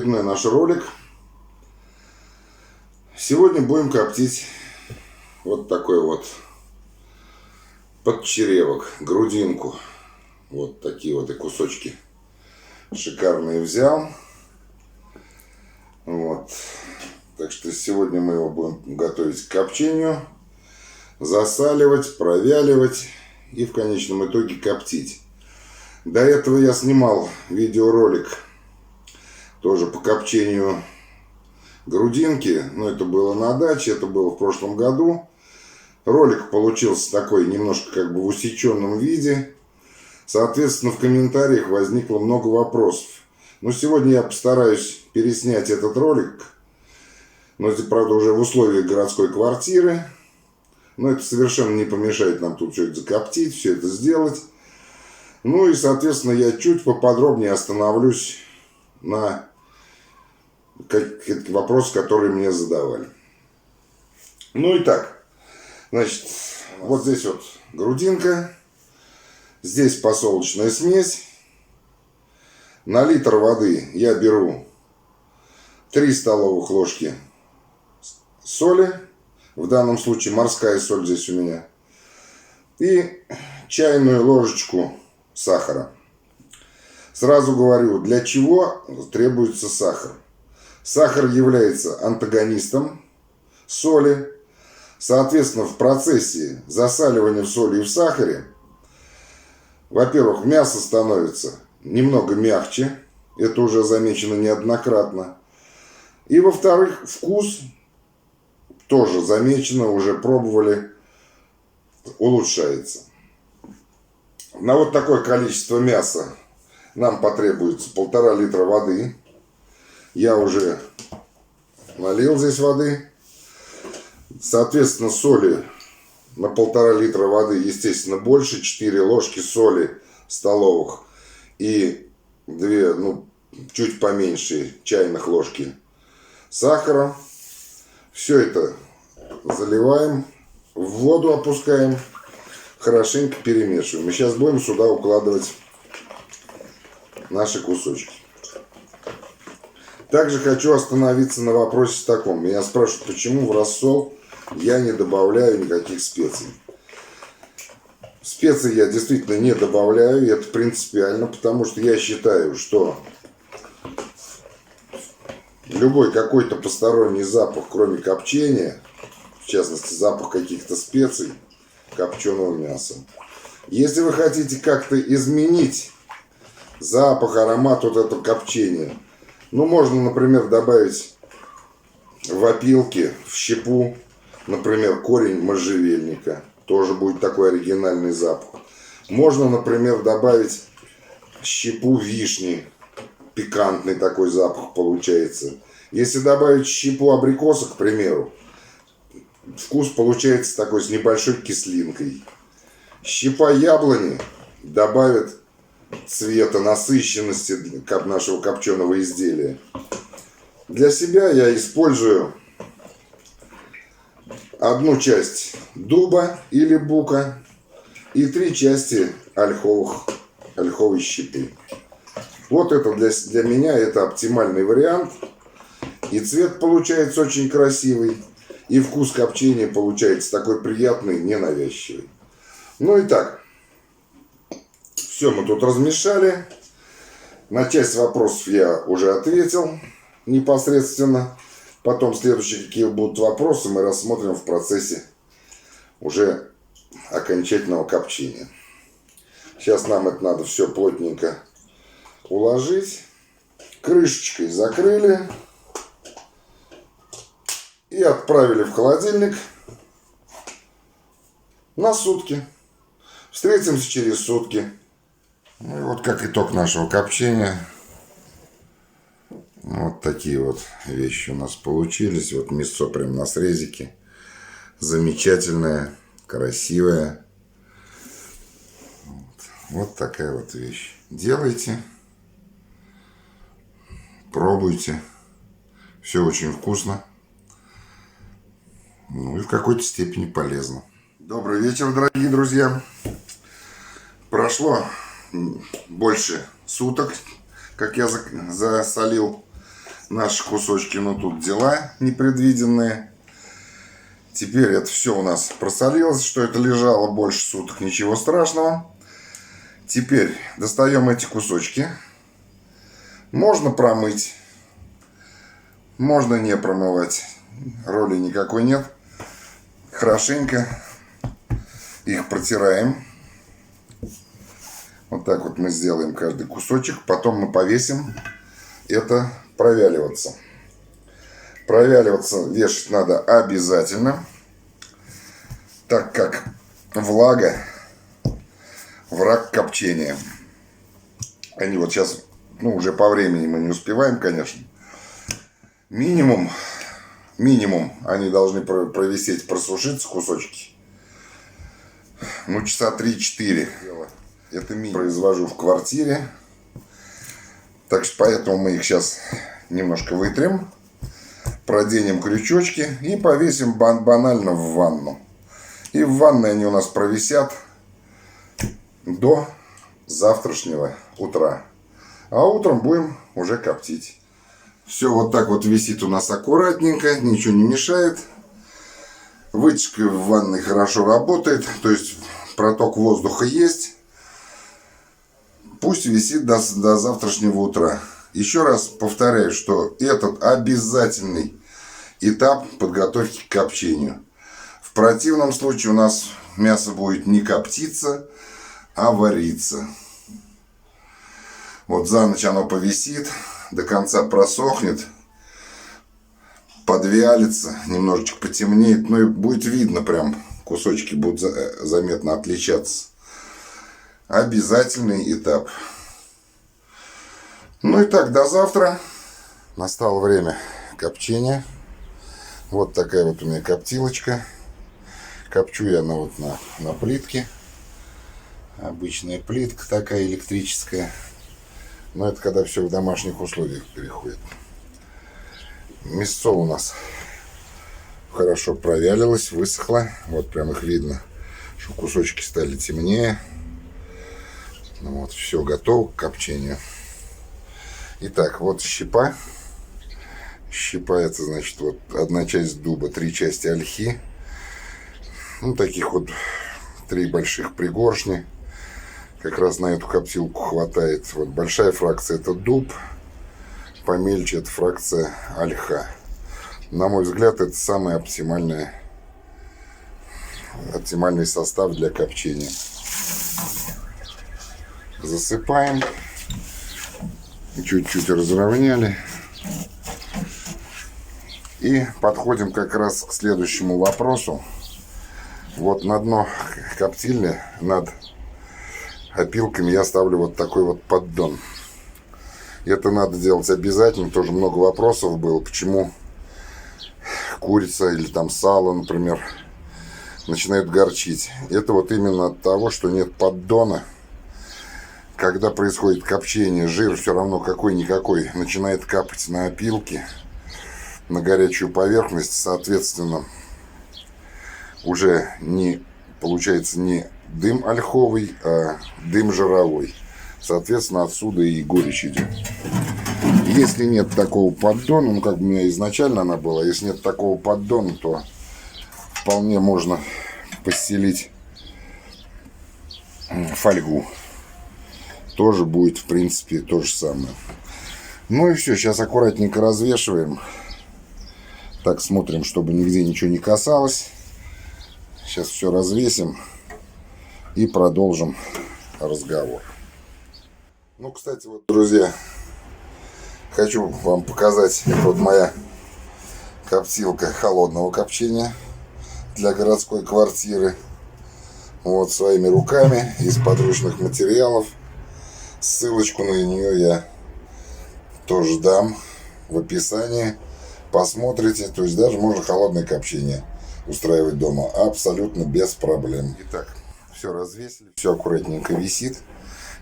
очередной наш ролик. Сегодня будем коптить вот такой вот подчеревок, грудинку. Вот такие вот и кусочки шикарные взял. Вот. Так что сегодня мы его будем готовить к копчению, засаливать, провяливать и в конечном итоге коптить. До этого я снимал видеоролик тоже по копчению грудинки, но это было на даче, это было в прошлом году. Ролик получился такой немножко как бы в усеченном виде. Соответственно, в комментариях возникло много вопросов. Но сегодня я постараюсь переснять этот ролик. Но это, правда, уже в условиях городской квартиры. Но это совершенно не помешает нам тут все это закоптить, все это сделать. Ну и, соответственно, я чуть поподробнее остановлюсь на вопросы, которые мне задавали. Ну и так, значит, вот здесь вот грудинка, здесь подсолнечная смесь. На литр воды я беру 3 столовых ложки соли, в данном случае морская соль здесь у меня, и чайную ложечку сахара. Сразу говорю, для чего требуется сахар. Сахар является антагонистом соли. Соответственно, в процессе засаливания в соли и в сахаре, во-первых, мясо становится немного мягче. Это уже замечено неоднократно. И, во-вторых, вкус тоже замечено, уже пробовали, улучшается. На вот такое количество мяса нам потребуется 1,5 литра воды. Я уже налил здесь воды. Соответственно, соли на 1,5 литра воды, естественно, больше. 4 ложки соли столовых и 2, чуть поменьше чайных ложки сахара. Все это заливаем, в воду опускаем, хорошенько перемешиваем. И сейчас будем сюда укладывать наши кусочки. Также хочу остановиться на вопросе таком. Меня спрашивают, почему в рассол я не добавляю никаких специй. Специй я действительно не добавляю, и это принципиально, потому что я считаю, что любой какой-то посторонний запах, кроме копчения, в частности запах каких-то специй, копченого мяса. Если вы хотите как-то изменить запах, аромат вот этого копчения, можно, например, добавить в опилки, в щепу, например, корень можжевельника. Тоже будет такой оригинальный запах. Можно, например, добавить щепу вишни. Пикантный такой запах получается. Если добавить щепу абрикоса, к примеру, вкус получается такой с небольшой кислинкой. Щепа яблони добавит цвета, насыщенности нашего копченого изделия. Для себя я использую 1 часть дуба или бука и 3 части ольховой щепы. Вот это для меня это оптимальный вариант. И цвет получается очень красивый, и вкус копчения получается такой приятный, ненавязчивый. Ну и так. Все мы тут размешали. На часть вопросов я уже ответил непосредственно. Потом следующие какие будут вопросы мы рассмотрим в процессе уже окончательного копчения. Сейчас нам это надо все плотненько уложить. Крышечкой закрыли. И отправили в холодильник на сутки. Встретимся через сутки. Ну и вот как итог нашего копчения. Вот такие вот вещи у нас получились. Вот мясо прям на срезике. Замечательное, красивое. Вот такая вот вещь. Делайте. Пробуйте. Все очень вкусно. Ну и в какой-то степени полезно. Добрый вечер, дорогие друзья. Прошло больше суток, как я засолил наши кусочки, но тут дела непредвиденные. Теперь это все у нас просолилось, что это лежало больше суток, ничего страшного. Теперь достаем эти кусочки. Можно промыть, можно не промывать, роли никакой нет. Хорошенько их протираем. Вот так вот мы сделаем каждый кусочек. Потом мы повесим это провяливаться. Провяливаться вешать надо обязательно, так как влага враг копчения. Они вот сейчас, уже по времени мы не успеваем, конечно. Минимум они должны провисеть, просушиться кусочки. Часа 3-4. Это произвожу в квартире. Так что поэтому мы их сейчас немножко вытрем. Проденем крючочки и повесим банально в ванну. И в ванной они у нас провисят до завтрашнего утра. А утром будем уже коптить. Все вот так вот висит у нас аккуратненько, ничего не мешает. Вытяжка в ванной хорошо работает, то есть проток воздуха есть. Пусть висит до завтрашнего утра. Еще раз повторяю, что этот обязательный этап подготовки к копчению. В противном случае у нас мясо будет не коптиться, а вариться. Вот за ночь оно повисит, до конца просохнет, подвялится, немножечко потемнеет. И будет видно, прям кусочки будут заметно отличаться. Обязательный этап. И так, до завтра. Настало время копчения. Вот такая вот у меня коптилочка. Копчу я на плитке. Обычная плитка такая электрическая. Но это когда все в домашних условиях переходит. Мясо у нас хорошо провялилось, высохло. Вот прям их видно, что кусочки стали темнее. Вот, все готово к копчению. Итак, вот щепа. Щепа — это значит вот одна часть дуба, 3 части ольхи. Таких вот 3 больших пригоршни. Как раз на эту коптилку хватает. Вот большая фракция — это дуб. Помельче — это фракция ольха. На мой взгляд, это самый оптимальный состав для копчения. Засыпаем. Чуть-чуть разровняли. И подходим как раз к следующему вопросу. Вот на дно коптильни над опилками я ставлю вот такой вот поддон. Это надо делать обязательно. Тоже много вопросов было, почему курица или там сало, например, начинает горчить. Это вот именно от того, что нет поддона. Когда происходит копчение, жир все равно какой-никакой начинает капать на опилки, на горячую поверхность. Соответственно, уже получается не дым ольховый, а дым жировой. Соответственно, отсюда и горечь идет. Если нет такого поддона, как у меня изначально она была, если нет такого поддона, то вполне можно постелить фольгу. Тоже будет, в принципе, то же самое. И все, сейчас аккуратненько развешиваем. Так, смотрим, чтобы нигде ничего не касалось. Сейчас все развесим и продолжим разговор. Кстати, вот, друзья, хочу вам показать, это вот моя коптилка холодного копчения для городской квартиры. Вот, своими руками, из подручных материалов. Ссылочку на нее я тоже дам в описании. Посмотрите. То есть даже можно холодное копчение устраивать дома абсолютно без проблем. Итак, все развесили. Все аккуратненько висит.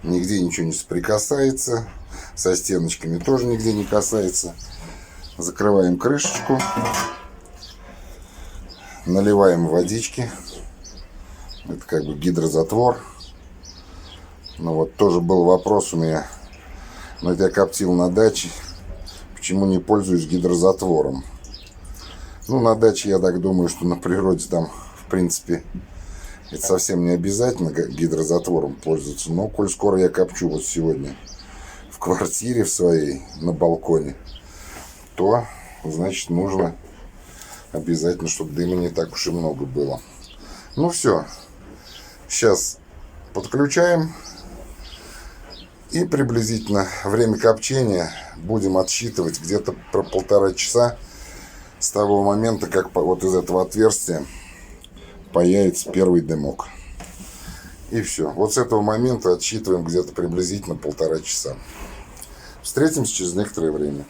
Нигде ничего не соприкасается. Со стеночками тоже нигде не касается. Закрываем крышечку. Наливаем водички. Это как бы гидрозатвор. Вот тоже был вопрос у меня. Но это я коптил на даче. почему не пользуюсь гидрозатвором. Ну, на даче, я так думаю, что на природе там, в принципе, это совсем не обязательно гидрозатвором пользоваться. Но, коль скоро я копчу вот сегодня в квартире в своей, на балконе, то, значит, нужно обязательно, чтобы дыма не так уж и много было. Ну, все. Сейчас подключаем. И приблизительно время копчения будем отсчитывать где-то про 1,5 часа с того момента, как вот из этого отверстия появится первый дымок. И все. Вот с этого момента отсчитываем где-то приблизительно 1,5 часа. Встретимся через некоторое время.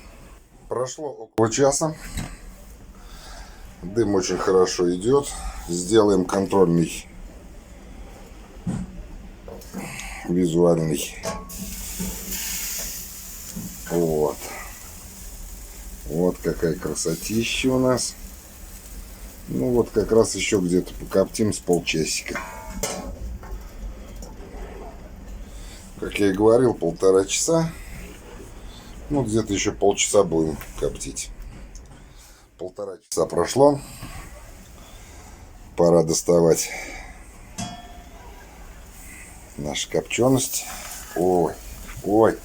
Прошло около часа. Дым очень хорошо идет. Сделаем контрольный визуальный. Вот. Вот какая красотища у нас. Ну вот как раз еще где-то покоптим с полчасика. Как я и говорил, 1,5 часа. Ну где-то еще полчаса будем коптить. 1,5 часа прошло. Пора доставать нашу копченость. Ой, ой.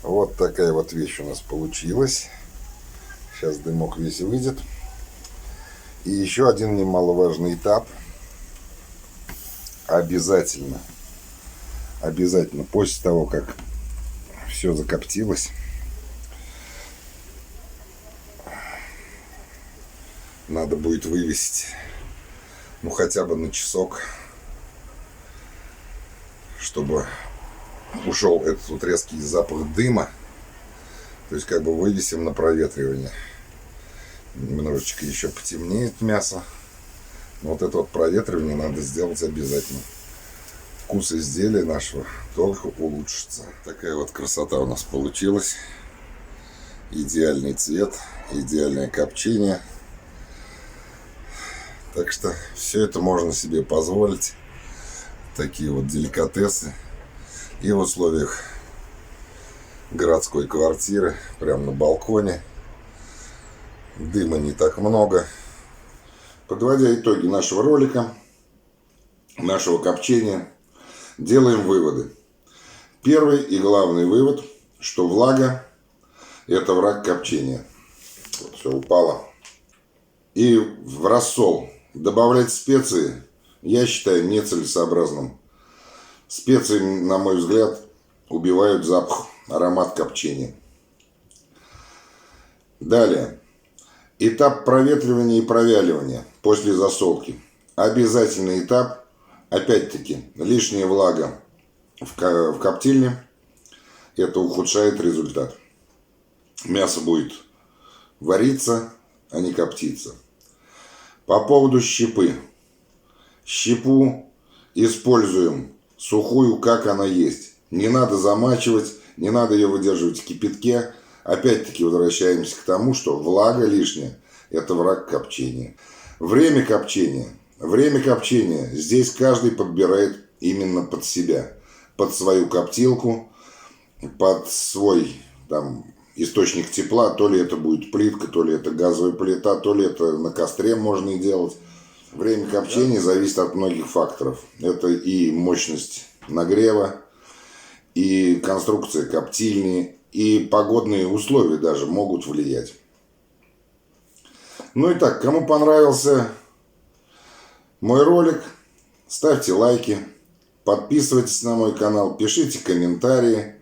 Вот такая вот вещь у нас получилась. Сейчас дымок весь выйдет. И еще один немаловажный этап. Обязательно после того, как все закоптилось, надо будет вывесить, ну, хотя бы на часок, чтобы ушел этот вот резкий запах дыма. То есть как бы вывесим на проветривание. Немножечко еще потемнеет мясо. Но вот это вот проветривание надо сделать обязательно. Вкус изделия нашего только улучшится. Такая вот красота у нас получилась. Идеальный цвет, идеальное копчение. Так что все это можно себе позволить. Такие вот деликатесы. И в условиях городской квартиры, прямо на балконе. Дыма не так много. Подводя итоги нашего ролика, нашего копчения, делаем выводы. Первый и главный вывод, что влага – это враг копчения. Вот все упало. И в рассол добавлять специи я считаю нецелесообразным. Специи, на мой взгляд, убивают запах, аромат копчения. Далее. Этап проветривания и провяливания после засолки. Обязательный этап. Опять-таки, лишняя влага в коптильне. Это ухудшает результат. Мясо будет вариться, а не коптиться. По поводу щепы. Щепу используем сухую, как она есть. Не надо замачивать, не надо ее выдерживать в кипятке. Опять-таки возвращаемся к тому, что влага лишняя – это враг копчения. Время копчения. Время копчения. Здесь каждый подбирает именно под себя. Под свою коптилку, под свой там источник тепла. То ли это будет плитка, то ли это газовая плита, то ли это на костре можно и делать. Время копчения зависит от многих факторов. Это и мощность нагрева, и конструкция коптильни, и погодные условия даже могут влиять. Ну и так, кому понравился мой ролик, ставьте лайки, подписывайтесь на мой канал, пишите комментарии.